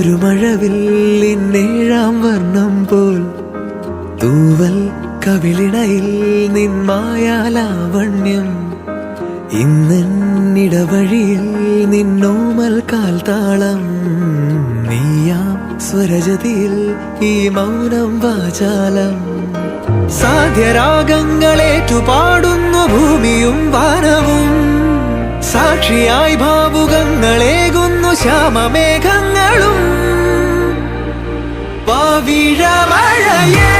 ഒരു മഴവില്ലിന്നേഴാം വർണ്ണം പോൽ തൂവൽ കവിളിണയിൽ നിന്മായാലാവണ്യം ഇന്നിടവഴിയിൽ നിന്നോമൽ കാൽത്താളം നീയാം സ്വരജതിയിൽ ഈ മൗനം വാചാലം സാധ്യരാഗങ്ങളേറ്റുപാടുന്നു ഭൂമിയും വാനവും സാക്ഷിയായി ഭാവുകങ്ങളേകുന്നു ശ്യാമമേഘങ്ങളും പവിഴമഴയേ